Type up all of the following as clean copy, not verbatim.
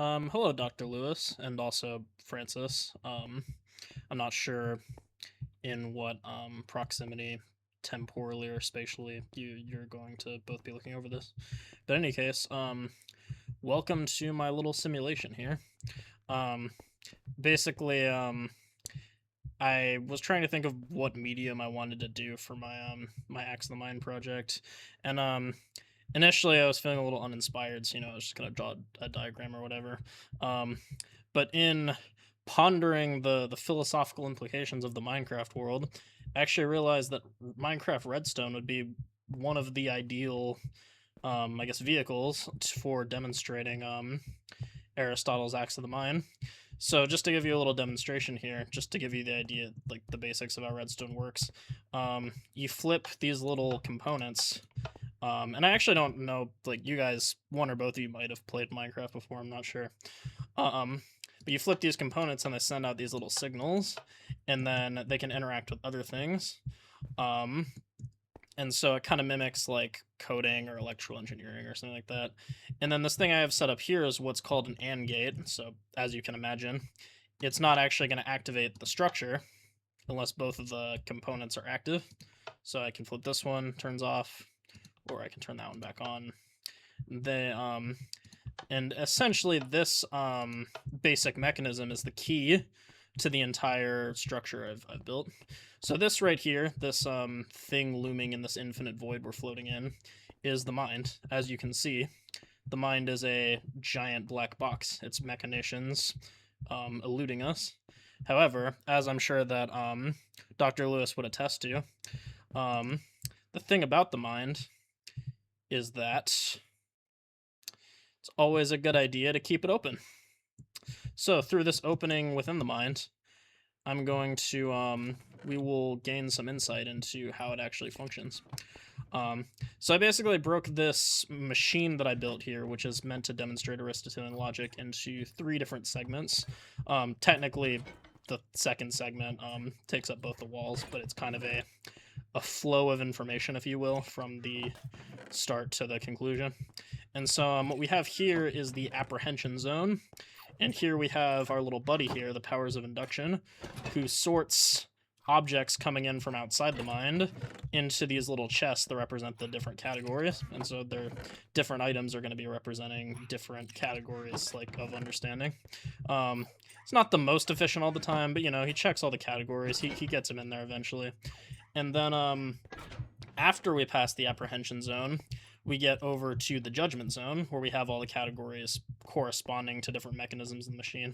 Hello, Dr. Lewis, and also Francis. I'm not sure in what proximity, temporally or spatially, you're going to both be looking over this. But in any case, welcome to my little simulation here. Um, basically, I was trying to think of what medium I wanted to do for my Axe of the Mind project, and initially I was feeling a little uninspired, so I was just gonna draw a diagram or whatever. Um, but in pondering the philosophical implications of the Minecraft world, I actually realized that Minecraft Redstone would be one of the ideal, I guess, vehicles for demonstrating Aristotle's Axe of the Mind. So just to give you a little demonstration here, just to give you the idea, like the basics of how redstone works, you flip these little components, and I actually don't know, like you guys, one or both of you might have played Minecraft before, I'm not sure. Um, but you flip these components and they send out these little signals, and then they can interact with other things. Um, and so it kind of mimics like coding or electrical engineering or something like that. And then this thing I have set up here is what's called an AND gate. So as you can imagine, it's not actually going to activate the structure unless both of the components are active. So I can flip this one, turns off, or I can turn that one back on. And essentially this basic mechanism is the key to the entire structure I've built. So this right here, this thing looming in this infinite void we're floating in, is the mind. As you can see, the mind is a giant black box. Its machinations eluding us. However, as I'm sure that Dr. Lewis would attest to, the thing about the mind is that it's always a good idea to keep it open. So through this opening within the mind, I'm going to, we will gain some insight into how it actually functions. So I basically broke this machine that I built here, which is meant to demonstrate Aristotelian logic, into 3 different segments. Technically, the second segment takes up both the walls, but it's kind of a flow of information, if you will, from the start to the conclusion. And so what we have here is the apprehension zone. And here we have our little buddy here, the powers of induction, who sorts objects coming in from outside the mind into these little chests that represent the different categories. And so their different items are going to be representing different categories like of understanding. It's not the most efficient all the time, but he checks all the categories. He gets them in there eventually. And then after we pass the apprehension zone, we get over to the judgment zone, where we have all the categories corresponding to different mechanisms in the machine.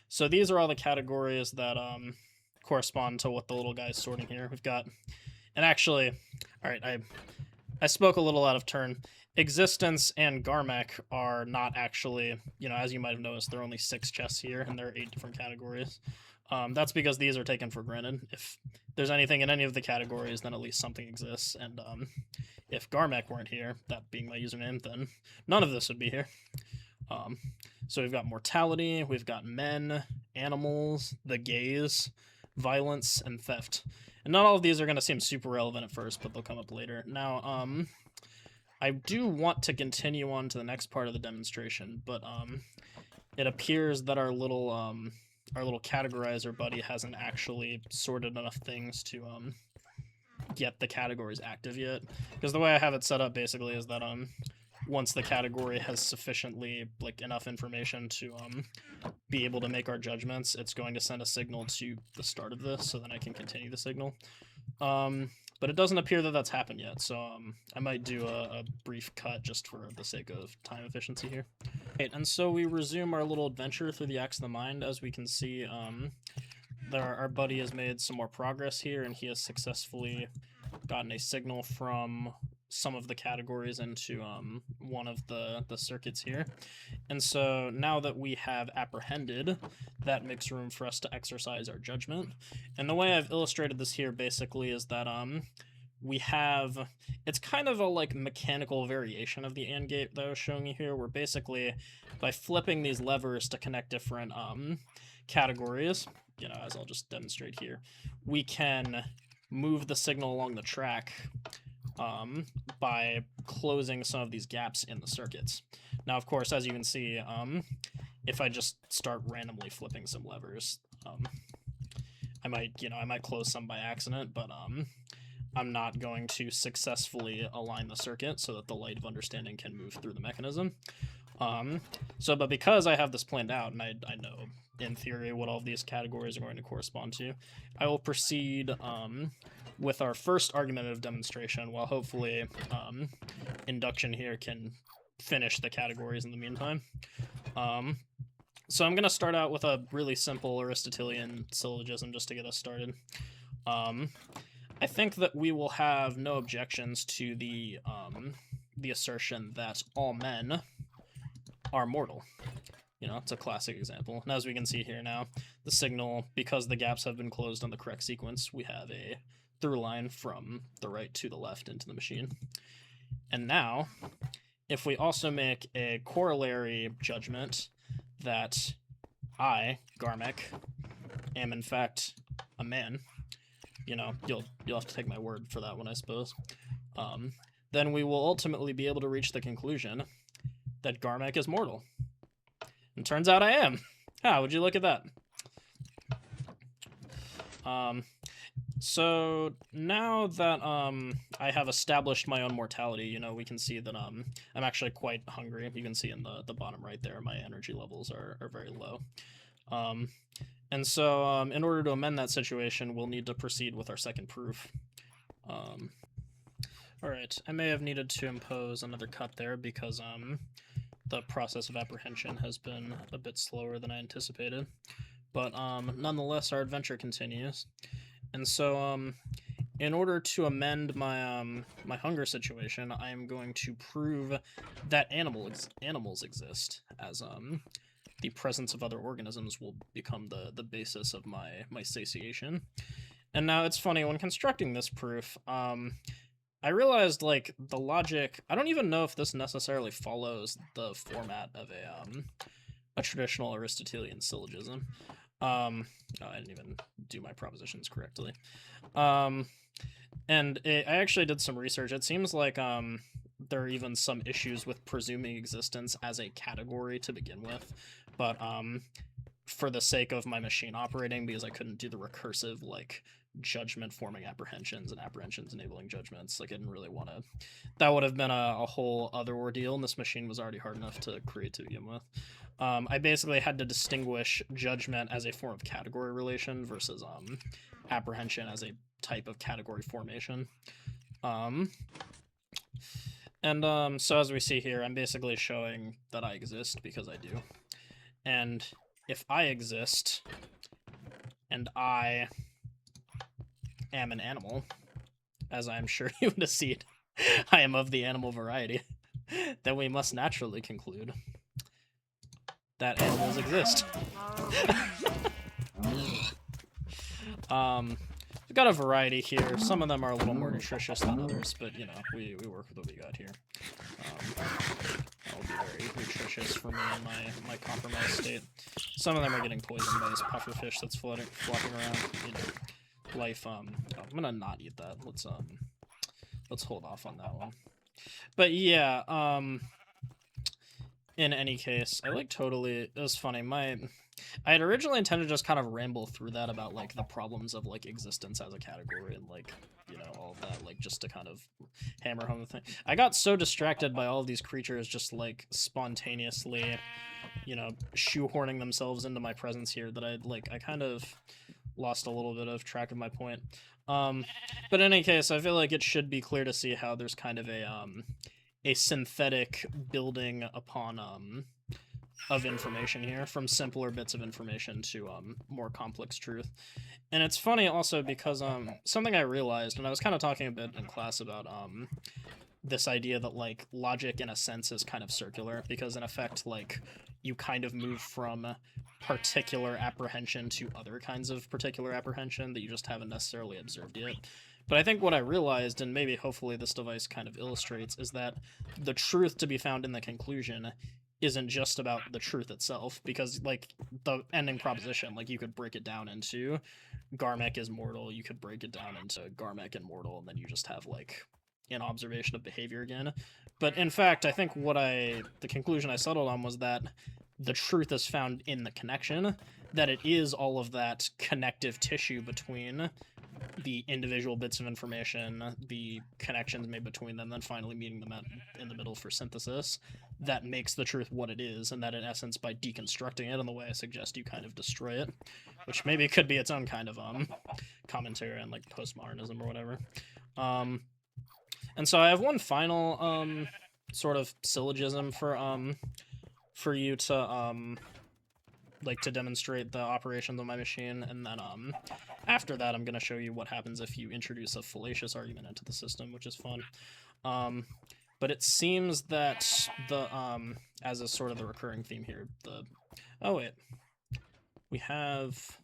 So these are all the categories that correspond to what the little guy's sorting here. We've got, and actually, all right, I spoke a little out of turn. Existence and Garmek are not actually, as you might have noticed, there are only 6 chests here, and there are 8 different categories. That's because these are taken for granted. If there's anything in any of the categories, then at least something exists. And if Garmek weren't here, that being my username, then none of this would be here. So we've got mortality, we've got men, animals, the gaze, violence, and theft. And not all of these are going to seem super relevant at first, but they'll come up later. Now, I do want to continue on to the next part of the demonstration, but it appears that our little categorizer buddy hasn't actually sorted enough things to get the categories active yet. Because the way I have it set up basically is that once the category has sufficiently enough information to be able to make our judgments, it's going to send a signal to the start of this, so then I can continue the signal. But it doesn't appear that that's happened yet, so I might do a brief cut just for the sake of time efficiency here. Right, and so we resume our little adventure through the Axe of the Mind. As we can see, our buddy has made some more progress here, and he has successfully gotten a signal from some of the categories into one of the circuits here. And so now that we have apprehended, that makes room for us to exercise our judgment. And the way I've illustrated this here basically is that we have, it's kind of a mechanical variation of the AND gate that I was showing you here, where basically by flipping these levers to connect different categories, as I'll just demonstrate here, we can move the signal along the track by closing some of these gaps in the circuits. Now, of course, as you can see, if I just start randomly flipping some levers. I might close some by accident, but I'm not going to successfully align the circuit so that the light of understanding can move through the mechanism. But because I have this planned out, and I know in theory what all of these categories are going to correspond to, I will proceed with our first argumentative demonstration, while hopefully induction here can finish the categories in the meantime. So I'm going to start out with a really simple Aristotelian syllogism just to get us started. I think that we will have no objections to the assertion that all men are mortal. You know, it's a classic example. And as we can see here now, the signal, because the gaps have been closed on the correct sequence, we have a through line from the right to the left into the machine. And now, if we also make a corollary judgment that I, Garmek, am in fact a man, you know, you'll have to take my word for that one, I suppose, then we will ultimately be able to reach the conclusion that Garmek is mortal. And turns out I am. Ah, would you look at that? So now that I have established my own mortality, you know, we can see that I'm actually quite hungry. You can see in the bottom right there, my energy levels are very low. And so in order to amend that situation, we'll need to proceed with our second proof. All right, I may have needed to impose another cut there because the process of apprehension has been a bit slower than I anticipated. But nonetheless, our adventure continues. And so in order to amend my my hunger situation, I am going to prove that animals exist, as the presence of other organisms will become the basis of my satiation. And now it's funny, when constructing this proof, I realized, like, the logic, I don't even know if this necessarily follows the format of a traditional Aristotelian syllogism. I didn't even do my propositions correctly. I actually did some research. It seems like there are even some issues with presuming existence as a category to begin with, but for the sake of my machine operating, because I couldn't do the recursive, like, judgment forming apprehensions and apprehensions enabling judgments, like, I didn't really want to, that would have been a whole other ordeal, and this machine was already hard enough to create to begin with. I basically had to distinguish judgment as a form of category relation versus apprehension as a type of category formation. So as we see here, I'm basically showing that I exist because I do. And if I exist, and I am an animal, as I'm sure you would have seen, I am of the animal variety, then we must naturally conclude that animals exist. We've got a variety here. Some of them are a little more nutritious than others, but, you know, we work with what we got here. That will be very nutritious for me in my compromised state. Some of them are getting poisoned by this pufferfish that's flopping around. You know, life. I'm gonna not eat that. Let's hold off on that one. But yeah, in any case, I it was funny. I had originally intended to just kind of ramble through that about, like, the problems of, like, existence as a category and, like, you know, all of that, like, just to kind of hammer home the thing. I got so distracted by all of these creatures just, like, spontaneously, you know, shoehorning themselves into my presence here that I kind of lost a little bit of track of my point. But in any case, I feel like it should be clear to see how there's kind of a synthetic building upon of information here, from simpler bits of information to more complex truth. And it's funny also because something I realized, and I was kind of talking a bit in class about this idea that, like, logic in a sense is kind of circular, because in effect, like, you kind of move from particular apprehension to other kinds of particular apprehension that you just haven't necessarily observed yet. But I think what I realized, and maybe hopefully this device kind of illustrates, is that the truth to be found in the conclusion isn't just about the truth itself, because, like, the ending proposition, like, you could break it down into Garmek is mortal, you could break it down into Garmek and mortal, and then you just have, like, an observation of behavior again. But in fact, I think the conclusion I settled on was that the truth is found in the connection, that it is all of that connective tissue between the individual bits of information, the connections made between them, then finally meeting them in the middle for synthesis, that makes the truth what it is, and that in essence, by deconstructing it in the way I suggest, you kind of destroy it, which maybe could be its own kind of commentary on like postmodernism or whatever. And so I have one final sort of syllogism for you to like to demonstrate the operations of my machine, and then after that I'm going to show you what happens if you introduce a fallacious argument into the system, which is fun. But it seems that the as is sort of the recurring theme here, the oh wait, we have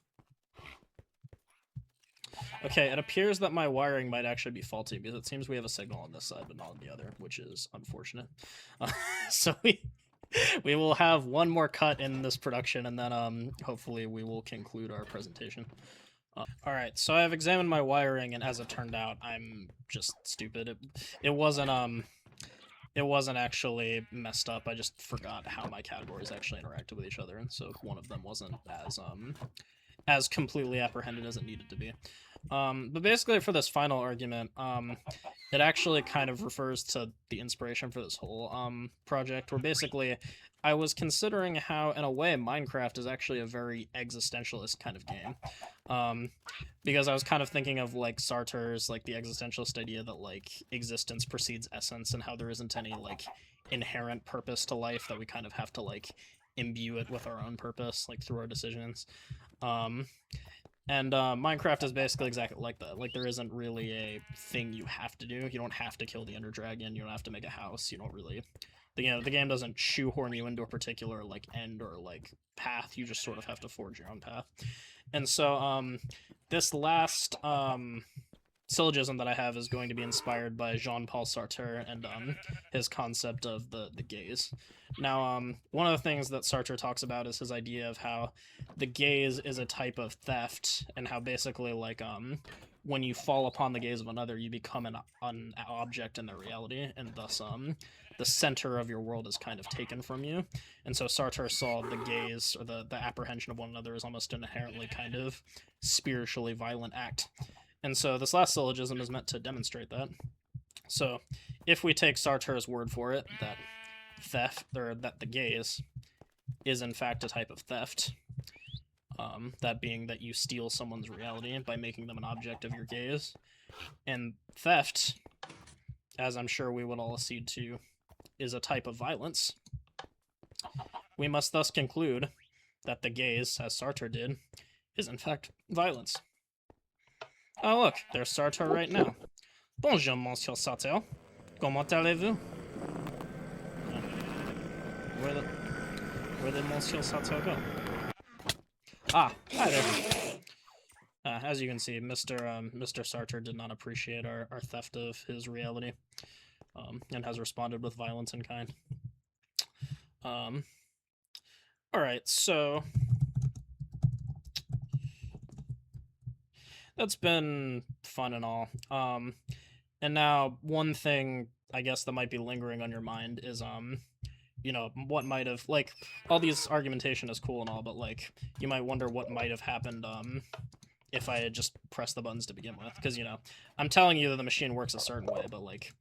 okay, it appears that my wiring might actually be faulty because it seems we have a signal on this side but not on the other, which is unfortunate. So we will have one more cut in this production, and then hopefully we will conclude our presentation. All right, so I've examined my wiring, and as it turned out, I'm just stupid. It wasn't actually messed up. I just forgot how my categories actually interacted with each other, and so one of them wasn't as completely apprehended as it needed to be. But basically, for this final argument, it actually kind of refers to the inspiration for this whole project, where basically I was considering how, in a way, Minecraft is actually a very existentialist kind of game. Because I was kind of thinking of, like, Sartre's, like, the existentialist idea that, like, existence precedes essence, and how there isn't any, like, inherent purpose to life, that we kind of have to, like, imbue it with our own purpose, like, through our decisions. And Minecraft is basically exactly like that. Like, there isn't really a thing you have to do. You don't have to kill the Ender Dragon. You don't have to make a house. You don't really... The game doesn't shoehorn you into a particular, like, end or, like, path. You just sort of have to forge your own path. And so, this last syllogism that I have is going to be inspired by Jean-Paul Sartre and his concept of the gaze. Now, one of the things that Sartre talks about is his idea of how the gaze is a type of theft, and how basically, like, when you fall upon the gaze of another, you become an object in their reality, and thus, the center of your world is kind of taken from you. And so Sartre saw the gaze, or the apprehension of one another, as almost an inherently kind of spiritually violent act. And so this last syllogism is meant to demonstrate that. So if we take Sartre's word for it, that theft, or that the gaze is in fact a type of theft, that being that you steal someone's reality by making them an object of your gaze, and theft, as I'm sure we would all accede to, is a type of violence, we must thus conclude that the gaze, as Sartre did, is in fact violence. Oh look, there's Sartre right now. Bonjour, Monsieur Sartre. Comment allez-vous? Where did Monsieur Sartre go? Ah, hi there. As you can see, Mr. Sartre did not appreciate our theft of his reality, and has responded with violence in kind. Alright, so that's been fun and all. And now one thing I guess that might be lingering on your mind is you know, what might have, like, all these argumentation is cool and all, but like you might wonder what might have happened if I had just pressed the buttons to begin with, because, you know, I'm telling you that the machine works a certain way, but like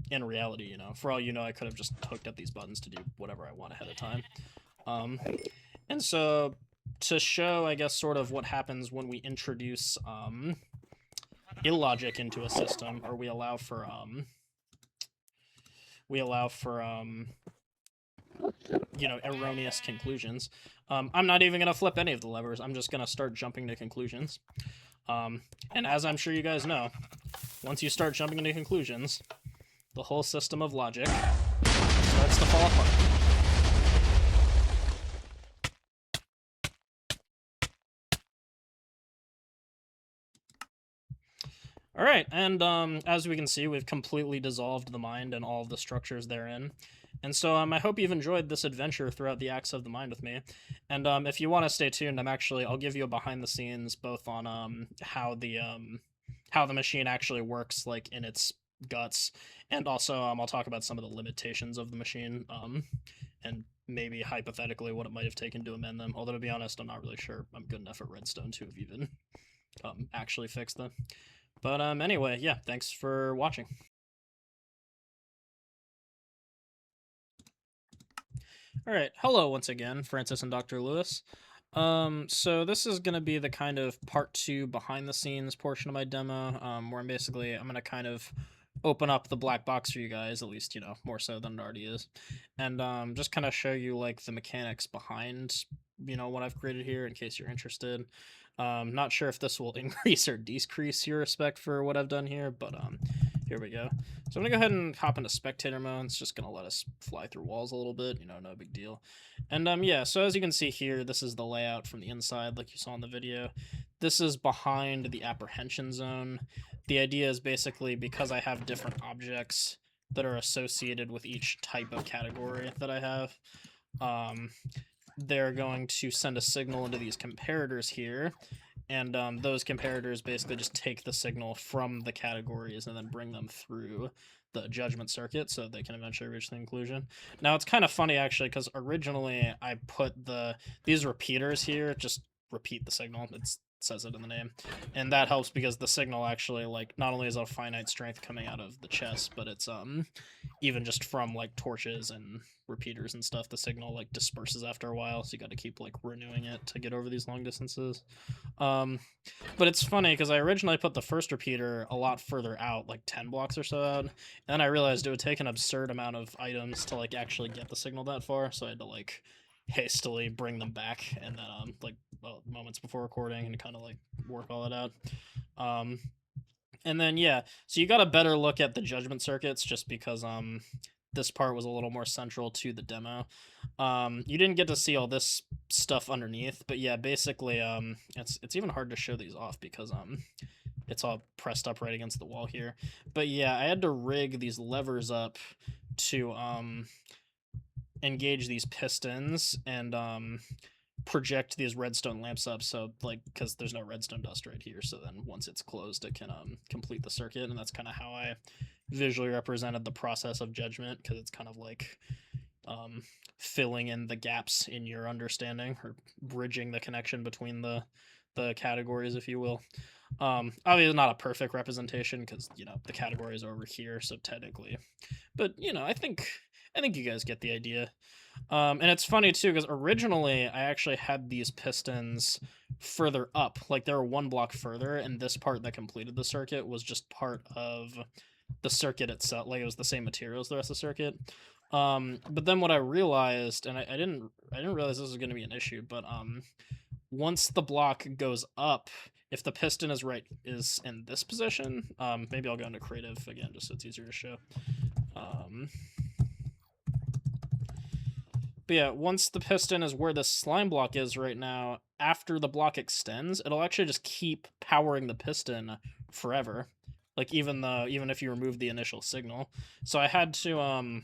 in reality, you know, for all you know, I could have just hooked up these buttons to do whatever I want ahead of time. And so to show, I guess, sort of what happens when we introduce illogic into a system, or we allow for you know, erroneous conclusions. I'm not even gonna flip any of the levers. I'm just gonna start jumping to conclusions. And as I'm sure you guys know, once you start jumping into conclusions, the whole system of logic starts to fall apart. All right, and as we can see, we've completely dissolved the mind and all of the structures therein. And so I hope you've enjoyed this adventure throughout the acts of the mind with me. And if you want to stay tuned, I'll give you a behind the scenes both on how the machine actually works, like in its guts, and also I'll talk about some of the limitations of the machine, and maybe hypothetically what it might have taken to amend them. Although, to be honest, I'm not really sure I'm good enough at Redstone to have even actually fixed them. But anyway, yeah, thanks for watching. All right, hello once again, Francis and Dr. Lewis. So this is gonna be the kind of part 2 behind the scenes portion of my demo, where I'm gonna kind of open up the black box for you guys, at least, you know, more so than it already is, and just kind of show you like the mechanics behind, you know, what I've created here in case you're interested. Not sure if this will increase or decrease your respect for what I've done here, but here we go. So I'm gonna go ahead and hop into spectator mode. It's just gonna let us fly through walls a little bit, you know, no big deal. And yeah, so as you can see here, this is the layout from the inside, like you saw in the video. This is behind the apprehension zone. The idea is basically because I have different objects that are associated with each type of category that I have, they're going to send a signal into these comparators here, and those comparators basically just take the signal from the categories and then bring them through the judgment circuit so they can eventually reach the conclusion. Now it's kind of funny actually, because originally I put these repeaters here just repeat the signal. It says it in the name, and that helps because the signal actually, like, not only is a finite strength coming out of the chest, but it's even just from like torches and repeaters and stuff, the signal like disperses after a while, so you got to keep like renewing it to get over these long distances. But it's funny because I originally put the first repeater a lot further out, like 10 blocks or so out, and then I realized it would take an absurd amount of items to like actually get the signal that far, so I had to like hastily bring them back, and then like moments before recording, and kind of like work all that out. And then yeah, so you got a better look at the judgment circuits just because this part was a little more central to the demo. You didn't get to see all this stuff underneath, but yeah, basically it's even hard to show these off because it's all pressed up right against the wall here. But yeah, I had to rig these levers up to engage these pistons and project these redstone lamps up, so like, because there's no redstone dust right here, so then once it's closed it can complete the circuit. And that's kind of how I visually represented the process of judgment, because it's kind of like filling in the gaps in your understanding, or bridging the connection between the categories, if you will. Obviously not a perfect representation because, you know, the categories are over here, so technically, but you know, I think you guys get the idea. And it's funny too, because originally I actually had these pistons further up, like they were 1 block further, and this part that completed the circuit was just part of the circuit itself, like it was the same material as the rest of the circuit. But then what I realized, and I didn't realize this was going to be an issue, but once the block goes up, if the piston is in this position, maybe I'll go into creative again just so it's easier to show. But yeah, once the piston is where the slime block is right now, after the block extends, it'll actually just keep powering the piston forever. Like even if you remove the initial signal. So I had to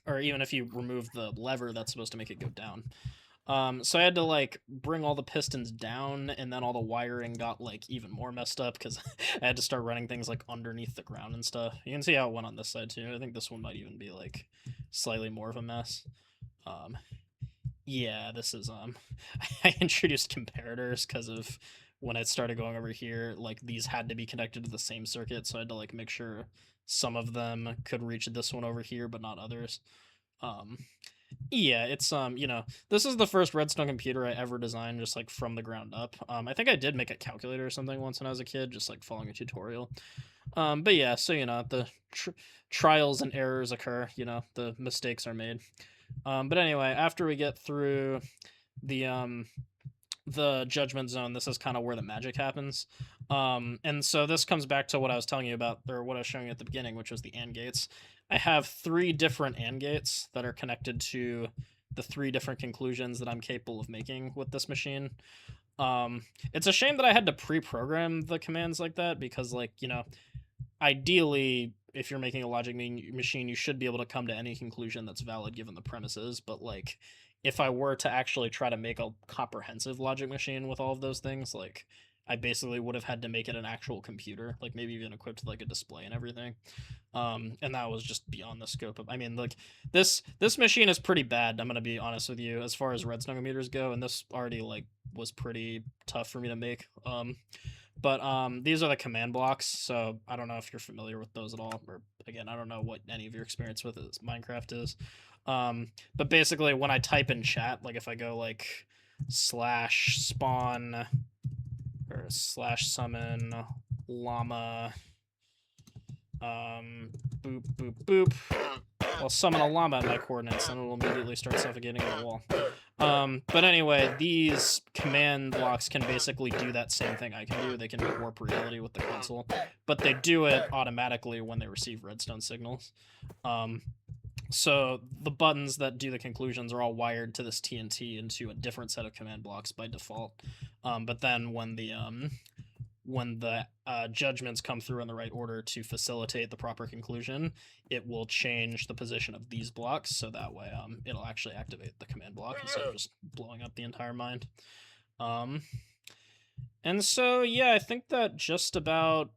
or even if you remove the lever that's supposed to make it go down. So I had to like bring all the pistons down, and then all the wiring got like even more messed up because I had to start running things like underneath the ground and stuff. You can see how it went on this side too. I think this one might even be like slightly more of a mess. Yeah, this is I introduced comparators because of when I started going over here, like these had to be connected to the same circuit, so I had to like make sure some of them could reach this one over here but not others. Yeah, it's you know, this is the first redstone computer I ever designed just like from the ground up. I think I did make a calculator or something once when I was a kid, just like following a tutorial. But yeah, so you know, the trials and errors occur, you know, the mistakes are made. But anyway, after we get through the judgment zone, this is kind of where the magic happens. And so this comes back to what I was telling you about, or what I was showing you at the beginning, which was the AND gates. I have 3 different AND gates that are connected to the 3 different conclusions that I'm capable of making with this machine. It's a shame that I had to pre-program the commands like that, because, like, you know, ideally, if you're making a logic machine, you should be able to come to any conclusion that's valid given the premises. But like, if I were to actually try to make a comprehensive logic machine with all of those things, like, I basically would have had to make it an actual computer, like maybe even equipped with like a display and everything. And that was just beyond the scope of. I mean, like this machine is pretty bad. I'm gonna be honest with you as far as redstone meters go, and this already like was pretty tough for me to make. But these are the command blocks, so I don't know if you're familiar with those at all, or again, I don't know what any of your experience with Minecraft is. But basically, when I type in chat, like if I go like /spawn or /summon llama, boop boop boop, I'll summon a llama at my coordinates, and it'll immediately start suffocating on the wall. But anyway, these command blocks can basically do that same thing I can do. They can warp reality with the console, but they do it automatically when they receive redstone signals. So the buttons that do the conclusions are all wired to this TNT into a different set of command blocks by default. But then when the judgments come through in the right order to facilitate the proper conclusion, it will change the position of these blocks, so that way it'll actually activate the command block instead of just blowing up the entire mind. And so yeah, I think that just about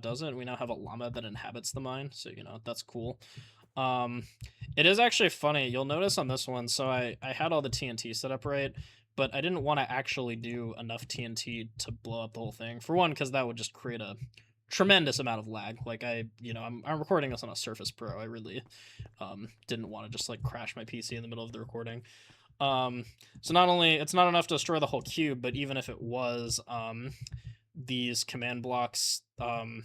does it. We now have a llama that inhabits the mine, so you know that's cool. It is actually funny. You'll notice on this one, so I had all the TNT set up right, but I didn't want to actually do enough TNT to blow up the whole thing. For one, because that would just create a tremendous amount of lag. Like I'm recording this on a Surface Pro. I really didn't want to just like crash my PC in the middle of the recording. So not only it's not enough to destroy the whole cube, but even if it was, these command blocks, what am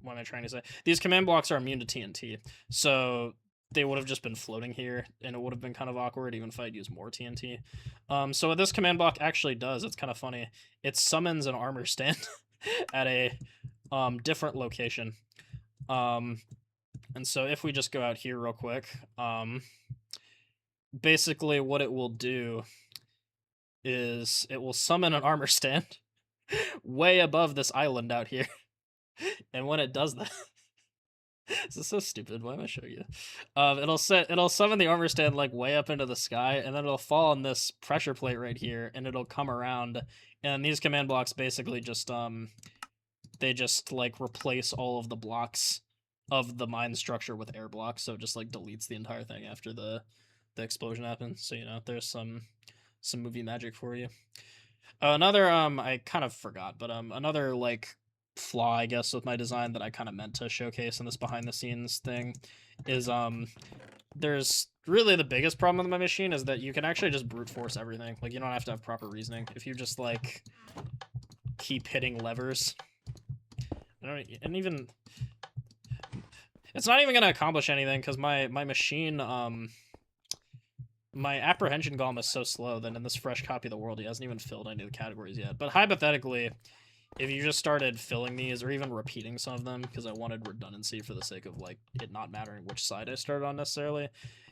I trying to say? These command blocks are immune to TNT, so they would have just been floating here, and it would have been kind of awkward even if I'd used more TNT. So what this command block actually does, it's kind of funny. It summons an armor stand at a different location. And so if we just go out here real quick, basically what it will do is it will summon an armor stand way above this island out here. And when it does that, this is so stupid. Why am I showing you? It'll summon the armor stand like way up into the sky, and then it'll fall on this pressure plate right here, and it'll come around. And these command blocks basically just they just like replace all of the blocks of the mine structure with air blocks, so it just like deletes the entire thing after the explosion happens. So you know, there's some movie magic for you. Another I kind of forgot, but another like flaw I guess with my design that I kind of meant to showcase in this behind the scenes thing is there's really the biggest problem with my machine is that you can actually just brute force everything. Like you don't have to have proper reasoning. If you just like keep hitting levers, and even it's not even gonna accomplish anything because my machine my apprehension golem is so slow that in this fresh copy of the world he hasn't even filled any of the categories yet. But hypothetically, if you just started filling these or even repeating some of them, because I wanted redundancy for the sake of like it not mattering which side I started on necessarily,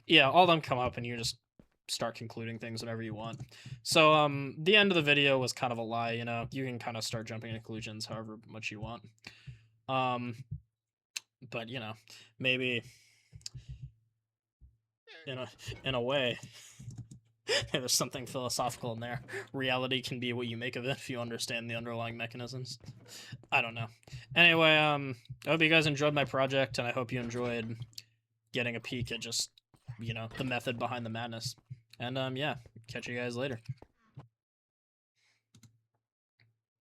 yeah, all of them come up and you just start concluding things whenever you want. So the end of the video was kind of a lie, you know. You can kind of start jumping to conclusions however much you want. But you know, maybe in a way there's something philosophical in there. Reality can be what you make of it if you understand the underlying mechanisms. I don't know. Anyway, I hope you guys enjoyed my project, and I hope you enjoyed getting a peek at just, you know, the method behind the madness. And yeah, catch you guys later.